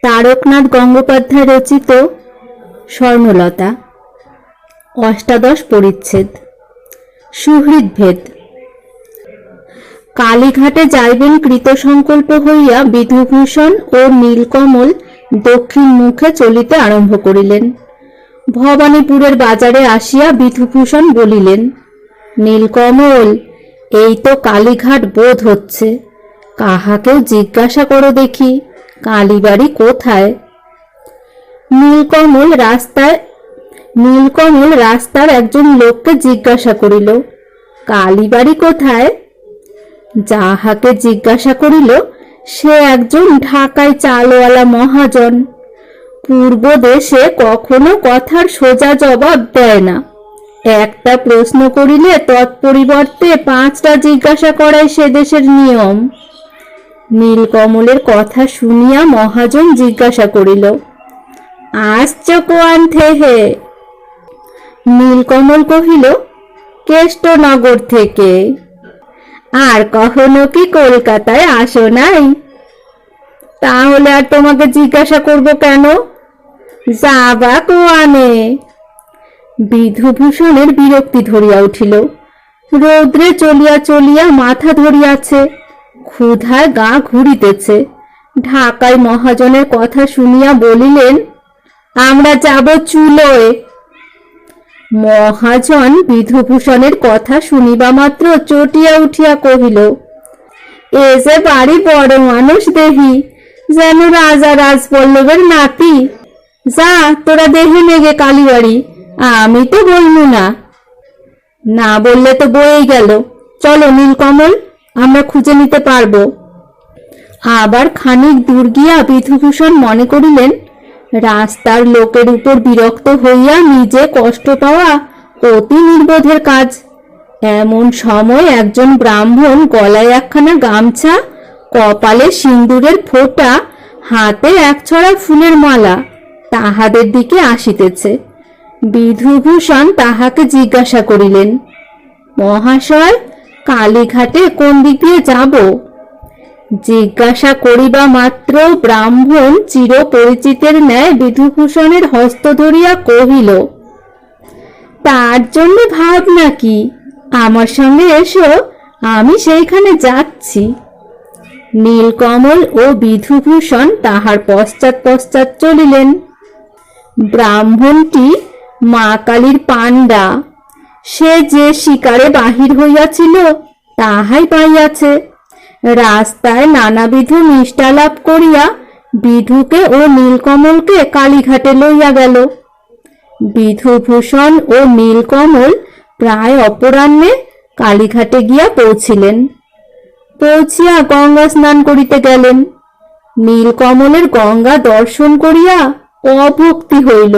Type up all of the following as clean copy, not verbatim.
তারকনাথ গঙ্গোপাধ্যায় রচিত স্বর্ণলতা। অষ্টাদশ পরিচ্ছেদ। সুহৃদভেদ। কালীঘাটে যাইবেন কৃতসংকল্প হইয়া বিধুভূষণ ও নীলকমল দক্ষিণ মুখে চলিতে আরম্ভ করিলেন। ভবানীপুরের বাজারে আসিয়া বিধুভূষণ বলিলেন, নীলকমল, এই তো কালীঘাট বোধ হচ্ছে, কাহাকেও জিজ্ঞাসা করো দেখি কালীবাড়ি কোথায়। নীলকমল রাস্তার একজন লোককে জিজ্ঞাসা করিল, কালীবাড়ি কোথায়? যাহাকে জিজ্ঞাসা করিল সে একজন ঢাকায় চালওয়ালা মহাজন। পূর্ব দেশে কখনো কথার সোজা জবাব দেয় না। একটা প্রশ্ন করিলে তৎপরিবর্তে 5টা জিজ্ঞাসা করাই সে দেশের নিয়ম। নীলকমলের কথা শুনিয়া মহাজন জিজ্ঞাসা করিল, আসছ কোয়ান থেকে? নীলকমল কহিল, কেষ্টনগর থেকে। আর কখনো কি কলকাতায় আসো নাই? তাহলে আর তোমাকে জিজ্ঞাসা করব কেন? যাবা কোয়ানে? বিধুভূষণের বিরক্তি ধরিয়া উঠিল। রৌদ্রে চলিয়া চলিয়া মাথা ধরিয়াছে, ক্ষুধায় গা ঘুরিতেছে। ঢাকায় মহাজনের কথা শুনিয়া বলিলেন, আমরা যাব চুলোয়। মহাজন বিধুভূষণের কথা শুনিবা মাত্র চটিয়া উঠিয়া কহিল, এ যে বাড়ি বড় মানুষ দেহি, যেন রাজা রাজবল্লভের নাতি। যা তোরা দেহে নেগে কালীবাড়ি, আমি তো বলবো না। না বললে তো বয়েই গেল। চলো নীলকমল, আমরা খুঁজে নিতে পারবো। আবার খানিক দূর গিয়া বিধুভূষণ মনে করিলেন, রাস্তার লোকের উপর বিরক্ত হইয়া নিজে কষ্ট পাওয়া অতি নির্বোধের কাজ। এমন সময় একজন ব্রাহ্মণ গলায় একখানা গামছা, কপালে সিন্দুরের ফোঁটা, হাতে একছড়া ফুলের মালা তাহাদের দিকে আসিতেছে। বিধুভূষণ তাহাকে জিজ্ঞাসা করিলেন, মহাশয়, কালীঘাটে কোন দিক দিয়ে যাব? জিজ্ঞাসা করিবা মাত্র ব্রাহ্মণ চিরপরিচিতের ন্যায় বিধুভূষণের হস্ত ধরিয়া কহিল, তার জন্য ভাব নাকি, আমার সঙ্গে এসো, আমি সেইখানে যাচ্ছি। নীলকমল ও বিধুভূষণ তাহার পশ্চাৎ পশ্চাৎ চলিলেন। ব্রাহ্মণটি মা কালীর পাণ্ডা। সে যে শিকারে বাহির হইয়াছিল তাহাই পাইয়াছে। রাস্তায় নানাবিধ মিষ্টালাপ করিয়া বিধুকে ও নীলকমলকে কালীঘাটে লইয়া গেল। বিধুভূষণ ও নীলকমল প্রায় অপরাহ্নে কালীঘাটে গিয়া পৌঁছিলেন। পৌঁছিয়া গঙ্গা স্নান করিতে গেলেন। নীলকমলের গঙ্গা দর্শন করিয়া অভক্তি হইল।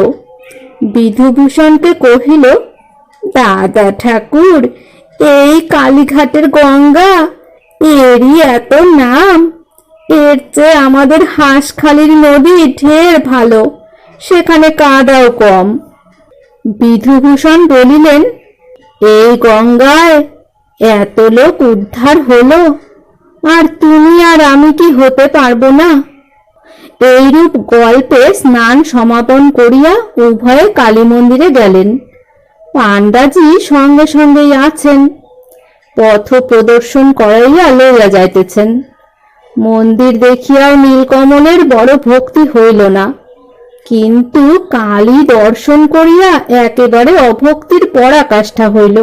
বিধুভূষণকে কহিল, দাদা ঠাকুর, এই কালীঘাটের গঙ্গা, এরই এত নাম। এর চেয়ে আমাদের হাঁসখালির নদী ঢের ভালো, সেখানে কাদাও কম। বিধুভূষণ বলিলেন, এই গঙ্গায় এত লোক উদ্ধার হলো, আর তুমি আর আমি কি হতে পারবো না? এইরূপ গল্পে স্নান সমাপন করিয়া উভয়ে কালী মন্দিরে গেলেন। পাণ্ডাজি সঙ্গে সঙ্গেই আছেন, পথ প্রদর্শন করাইয়া লইয়া যাইতেছেন। মন্দির দেখিয়াও নীলকমলের বড় ভক্তি হইল না, কিন্তু কালী দর্শন করিয়া একেবারে অভক্তির পরাকাষ্ঠা হইল।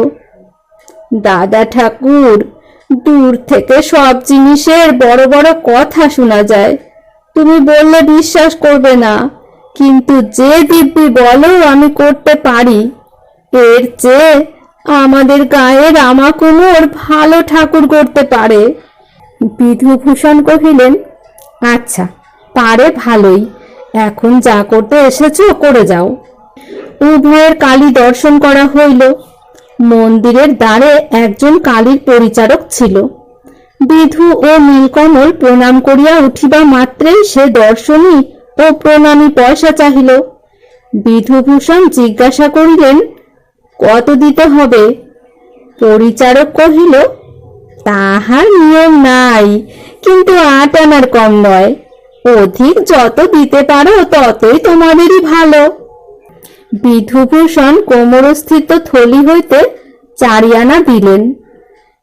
দাদা ঠাকুর, দূর থেকে সব জিনিসের বড় বড় কথা শোনা যায়, তুমি বললে বিশ্বাস করবে না, কিন্তু যে দিব্যি বলো আমি করতে পারি। এর চেয়ে আমাদের গায়ের রামা কুমোর ভালো ঠাকুর করতে পারে। বিধুভূষণ কহিলেন, আচ্ছা, পারে ভালোই, এখন যা করতে এসেছো করে যাও। উভয়ের কালী দর্শন করা হইল। মন্দিরের দ্বারে একজন কালীর পরিচারক ছিল। বিধু ও নীলকমল প্রণাম করিয়া উঠিবা মাত্রেই সে দর্শনী ও প্রণামী পয়সা চাহিল। বিধুভূষণ জিজ্ঞাসা করিলেন, কত দিতে হবে? পরিচারক কহিল, তাহার নিয়ম নাই, কিন্তু 8 আনার কম নয়। অধিক যত দিতে পারো ততই তোমাদেরই ভালো। বিধুভূষণ কোমরস্থিত থলি হইতে 4 আনা দিলেন।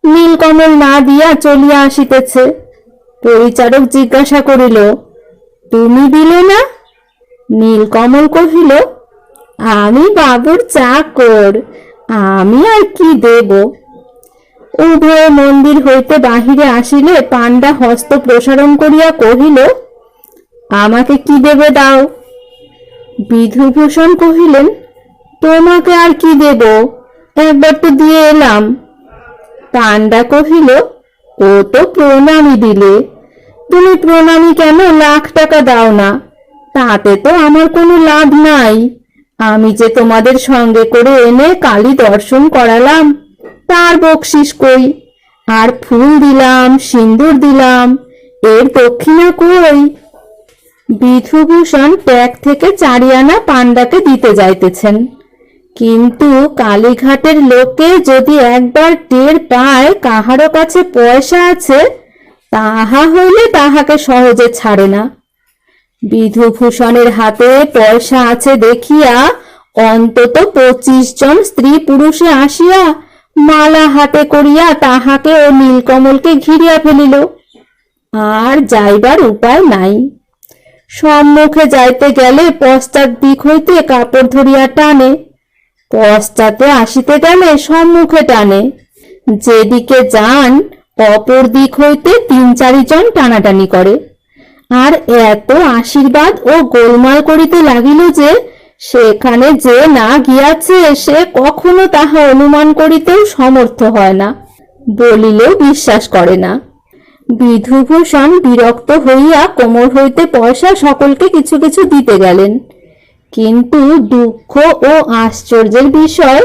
নীলকমল না দিয়া চলিয়া আসিতেছে। পরিচারক জিজ্ঞাসা করিল, তুমি দিলে না? নীলকমল কহিল, আমি বাবুর চাকর, আমি আর কি দেব। উভয়ে মন্দির হইতে বাহিরে আসিলে পাণ্ডা হস্ত প্রসারণ করিয়া কহিল, আমাকে কি দেবে দাও। বিধুভূষণ কহিলেন, তোমাকে আর কি দেব, একবার তো দিয়ে এলাম। পাণ্ডা কহিল, ও তো প্রণামী দিলে, তুমি প্রণামী কেন লাখ টাকা দাও না? তাতে তো আমার কোনো লাভ নাই। আমি যে তোমাদের সঙ্গে করে এনে কালী দর্শন করালাম, তার বকশিস কই? আর ফুল দিলাম, সিন্দুর দিলাম, এর দক্ষিণা কই? বিধুভূষণ ট্যাগ থেকে 4 আনা পাণ্ডাকে দিতে যাইতেছেন, কিন্তু কালীঘাটের লোকে যদি একবার টের পায় কাহারো কাছে পয়সা আছে, তাহা হইলে তাহাকে সহজে ছাড়ে না। বিধুভূষণের হাতে পয়সা আছে দেখিয়া অন্তত 25 জন স্ত্রী পুরুষে আসিয়া মালা হাতে করিয়া তাহাকে ও নীলকমলকে ঘিরিয়া ফেলিল। আর যাইবার উপায় নাই। সম্মুখে যাইতে গেলে পশ্চাৎ দিক হইতে কাপড় ধরিয়া টানে, পশ্চাতে আসিতে গেলে সম্মুখে টানে, যেদিকে যান অপর দিক হইতে 3-4 জন টানাটানি করে। আর এত আশীর্বাদ ও গোলমাল করিতে লাগিল যে সেখানে যে না গিয়াছে সে কখনো তাহা অনুমান করিতেও সমর্থ হয় না, বলিলেও বিশ্বাস করে না। বিধুভূষণ বিরক্ত হইয়া কোমর হইতে পয়সা সকলকে কিছু কিছু দিতে গেলেন, কিন্তু দুঃখ ও আশ্চর্যের বিষয়,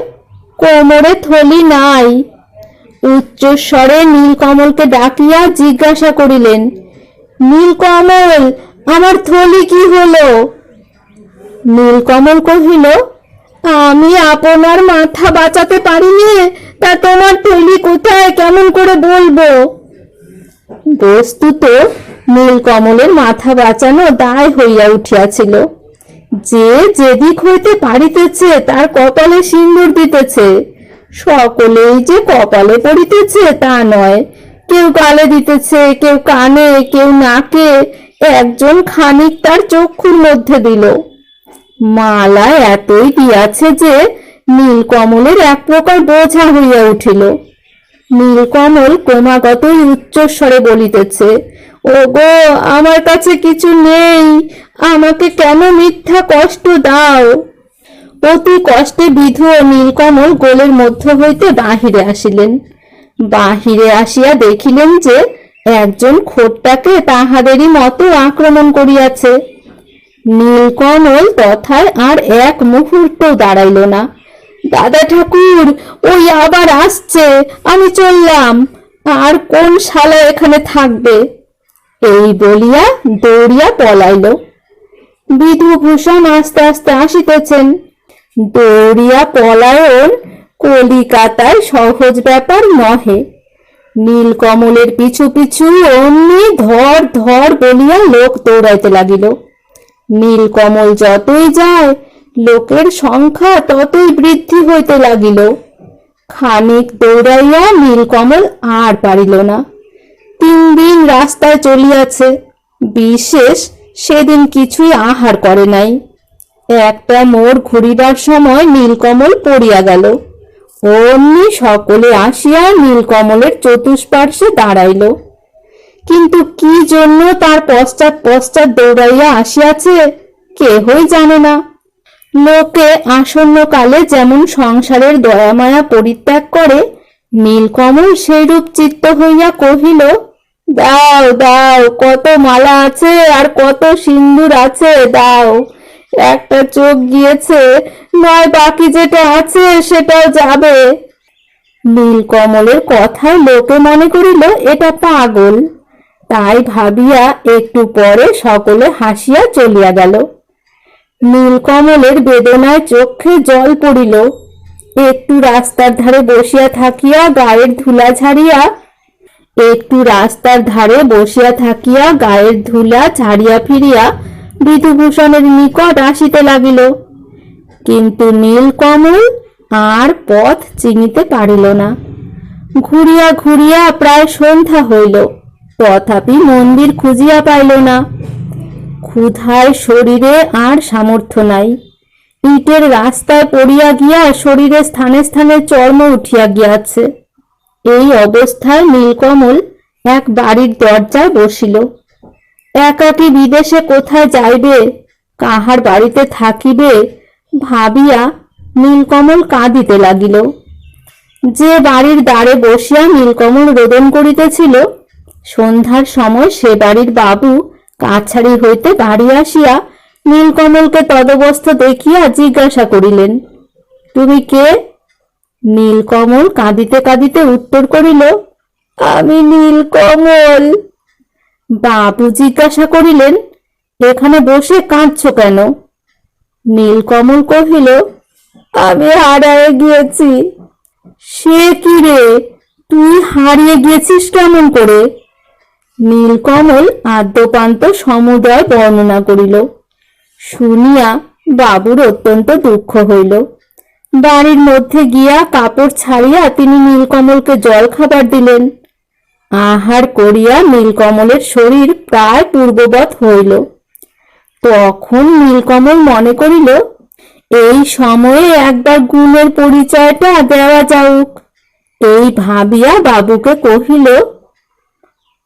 কোমরে থলি নাই। উচ্চস্বরে নীলকমলকে ডাকিয়া জিজ্ঞাসা করিলেন, নীলকমল, আমার থলি কি হলো? নীলকমল কহিল, আমি আপনার মাথা বাঁচাতে পারিনি, তা তোমার থলি কোথায় কেমন করে বলবো? বস্তুত নীলকমলের মাথা বাঁচানো দায় হইয়া উঠিয়াছিল। যে যেদিক হইতে পারিতেছে তার কপালে সিন্দুর দিতেছে। সকলেই যে কপালে পড়িতেছে তা নয়, কেউ গালে দিতেছে, কেউ কানে, কেউ নাকে, একজন খানিক তার চক্ষুর মধ্যে দিল। মালা এতই দিয়াছে যে নীলকমলের এক প্রকার বোঝা হইয়া উঠিল। নীলকমল ক্রমাগতই উচ্চস্বরে বলিতেছে, ওগো, আমার কাছে কিছু নেই, আমাকে কেন মিথ্যা কষ্ট দাও? অতি কষ্টে বিধু ও নীলকমল গোলের মধ্য হইতে বাহিরে আসিলেন। বাহিরে আসিয়া দেখিলেন যে একজন খোট্টাকে তাহাদেরই মতো আক্রমণ করিয়াছে। নীলকমল তথায় আর এক মুহূর্ত দাঁড়াইল না। দাদা ঠাকুর, ওই আবার আসছে, আমি চললাম, আর কোন শালা এখানে থাকবে? এই বলিয়া দৌড়িয়া পলাইল। বিধুভূষণ আস্তে আস্তে আসিতেছেন। দৌড়িয়া পলায়ন কলিকাতায় সহজ ব্যাপার নহে। নীলকমলের পিছু পিছু অমনি ধর ধর বলিয়া লোক দৌড়াইতে লাগিল। নীলকমল যতই যায় লোকের সংখ্যা ততই বৃদ্ধি হইতে লাগিল। খানিক দৌড়াইয়া নীলকমল আর পারিল না। 3 দিন রাস্তায় চলিয়াছে, বিশেষ সেদিন কিছুই আহার করে নাই। একটা মোড় ঘুরিবার সময় নীলকমল পড়িয়া গেল। অমনি সকলে আসিয়া নীলকমলের চতুষ্পার্শ্বে দাঁড়াইল, কিন্তু কি জন্য তার পশ্চাৎ পশ্চাৎ দৌড়াইয়া আসিয়াছে কেহই জানে না। লোকে আসন্ন কালে যেমন সংসারের দয়ামায়া পরিত্যাগ করে, নীলকমল সেইরূপ চিত্ত হইয়া কহিল, দাও দাও, কত মালা আছে আর কত সিন্দুর আছে, দাও। একটা চোখ গিয়েছে, নয় বাকি যেটা আছে সেটাও যাবে। নীলকমলের কথায় লোকে মনে করিল এটা পাগল, তাই ভাবিয়া একটু পরে সকলে হাসিয়া চলিয়া গেল। নীলকমলের বেদনায় চোখে জল পড়িল। একটু রাস্তার ধারে বসিয়া থাকিয়া গায়ের ধুলা ঝাড়িয়া একটু রাস্তার ধারে বসিয়া থাকিয়া গায়ের ধুলা ছাড়িয়া ফিরিয়া বিধুভূষণের নিকট আসিতে লাগিল, কিন্তু নীলকমল আর পথ চিনিতে পারিল না। ঘুরিয়া ঘুরিয়া প্রায় সন্ধ্যা হইল, তথাপি মন্দির খুঁজিয়া পাইল না। ক্ষুধায় শরীরে আর সামর্থ্য নাই। ইটের রাস্তায় পড়িয়া গিয়া শরীরে স্থানে স্থানে চর্ম উঠিয়া গিয়াছে। এই অবস্থায় নীলকমল এক বাড়ির দরজায় বসিল। একাকী বিদেশে কোথায় যাইবে, কাহার বাড়িতে থাকিবে ভাবিয়া নীলকমল কাঁদিতে লাগিল। যে বাড়ির দ্বারে বসিয়া নীলকমল রোদন করিতেছিল, সন্ধ্যার সময় সে বাড়ির বাবু কাছারি হইতে বাড়ি আসিয়া নীলকমলকে তদবস্থ দেখিয়া জিজ্ঞাসা করিলেন, তুমি কে? নীলকমল কাঁদিতে কাঁদিতে উত্তর করিল, আমি নীলকমল। বাবু জিজ্ঞাসা করিলেন, এখানে বসে কাঁদছ কেন? নীলকমল কহিল, আমি হারায়ে গিয়েছি। সে কি রে, তুই হারিয়ে গিয়েছিস কেমন করে? নীলকমল আদ্যপান্ত সমুদয় বর্ণনা করিল। শুনিয়া বাবুর অত্যন্ত দুঃখ হইল। বাড়ির মধ্যে গিয়া কাপড় ছাড়িয়া তিনি নীলকমলকে জল খাবার দিলেন। আহার করিয়া নীলকমলের শরীর প্রায় পূর্ববৎ হইল। তখন নীলকমল মনে করিল, এই সময়ে একবার গুণের পরিচয়টা দেওয়া যাউক। এই ভাবিয়া বাবুকে কহিল,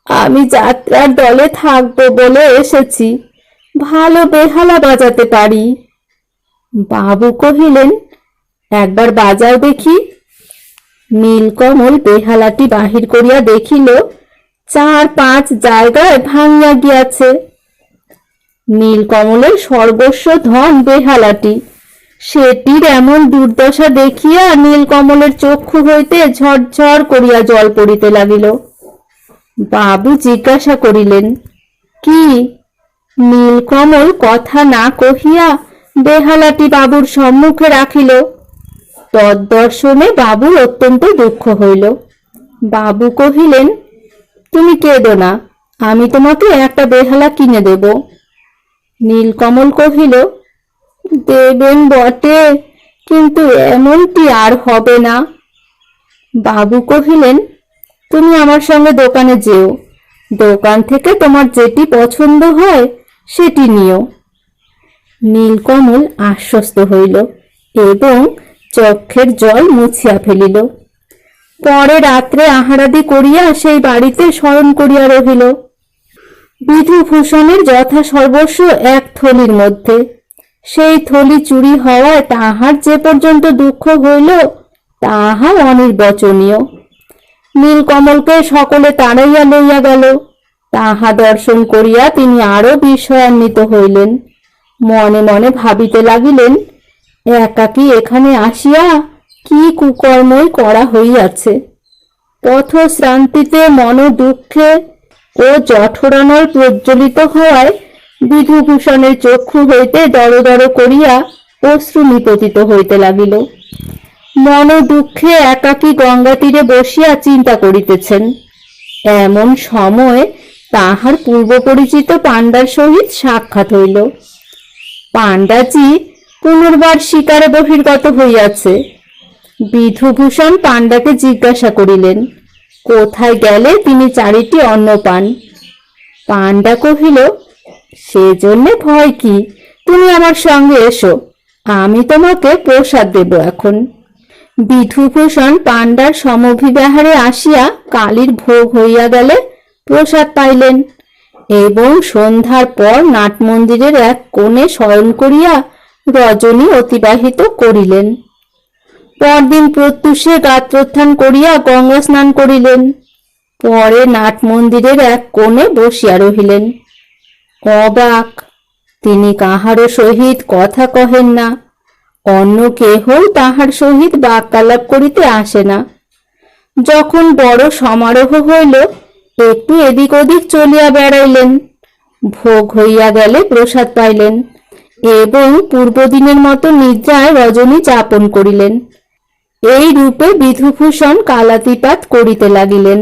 আমি যাত্রার দলে থাকবো বলে এসেছি, ভালো বেহালা বাজাতে পারি। বাবু কহিলেন, একবার বাজাও দেখি। নীলকমল বেহালাটি বাহির করিয়া দেখিল, 4-5 জায়গায় ভাঙিয়া গিয়াছে। নীলকমলের সর্বস্ব ধন বেহালাটি। সেটির এমন দুর্দশা দেখিয়া নীলকমলের চক্ষু হইতে ঝরঝর করিয়া জল পড়িতে লাগিল। বাবু জিজ্ঞাসা করিলেন, কি? নীলকমল কথা না কহিয়া বেহালাটি বাবুর সম্মুখে রাখিল। তদ্দর্শনে বাবুর অত্যন্ত দুঃখ হইল। বাবু কহিলেন, তুমি কেঁদো না, আমি তোমাকে একটা বেহালা কিনে দেব। নীলকমল কহিল, দেবেন বটে, কিন্তু এমনটি আর হবে না। বাবু কহিলেন, তুমি আমার সঙ্গে দোকানে যেও, দোকান থেকে তোমার যেটি পছন্দ হয় সেটি নিও। নীলকমল আশ্বস্ত হইল এবং চক্ষের জল মুছিয়া ফেলিল। পরে রাত্রে আহারাদি করিয়া সেই বাড়িতে শয়ন করিয়া রহিল। বিধুভূষণের যথা সর্বস্ব এক থলির মধ্যে। সেই থলি চুরি হওয়ায় তাহার যে পর্যন্ত দুঃখ হইল তাহা অনির্বচনীয়। নীলকমলকে সকলে তাড়াইয়া লইয়া গেল। তাহা দর্শন করিয়া তিনি আরো বিস্ময়ান্বিত হইলেন। মনে মনে ভাবিতে লাগিলেন, একাকী এখানে আসিয়া কি কুকর্মই করা হইয়াছে। পথশ্রান্তিতে মন দুঃখে ও জঠরানল প্রজ্বলিত হওয়ায় বিধুভূষণের চক্ষু হইতে দর দর করিয়া অশ্রু নিপতিত হইতে লাগিল। মন দুঃখে একাকী গঙ্গা তীরে বসিয়া চিন্তা করিতেছেন। এমন সময় তাহার পূর্ব পরিচিত পাণ্ডার সহিত সাক্ষাৎ হইল। পাণ্ডাজি পুনর্বার শিকারে বহির্গত হইয়াছে। বিধুভূষণ পাণ্ডাকে জিজ্ঞাসা করিলেন, কোথায় গেলে তিনি 4টি অন্ন পান? পাণ্ডা কহিল, সেজন্যে ভয় কি, তুমি আমার সঙ্গে এসো, আমি তোমাকে প্রসাদ দেব এখন। বিধুভূষণ পাণ্ডার সমভিব্যাহারে আসিয়া কালীর ভোগ হইয়া গেলে প্রসাদ পাইলেন এবং সন্ধ্যার পর নাটমন্দিরের এক কোণে শয়ন করিয়া রজনী অতিবাহিত করিলেন। পরদিন প্রত্যুষে গাত্রোত্থান করিয়া গঙ্গা স্নান করিলেন। পরে নাটমন্দিরের এক কোণে বসিয়া রহিলেন। অবাক, তিনি কাহারও সহিত কথা কহেন না, অন্য কেহও তাহার সহিত বাক্যালাপ করিতে আসে না। যখন বড় সমারোহ হইল, একটু এদিক ওদিক চলিয়া বেড়াইলেন। ভোগ হইয়া গেলে প্রসাদ পাইলেন এবং পূর্বদিনের মতো নিদ্রায় রজনী যাপন করিলেন। এই রূপে বিধুভূষণ কালাতিপাত করিতে লাগিলেন।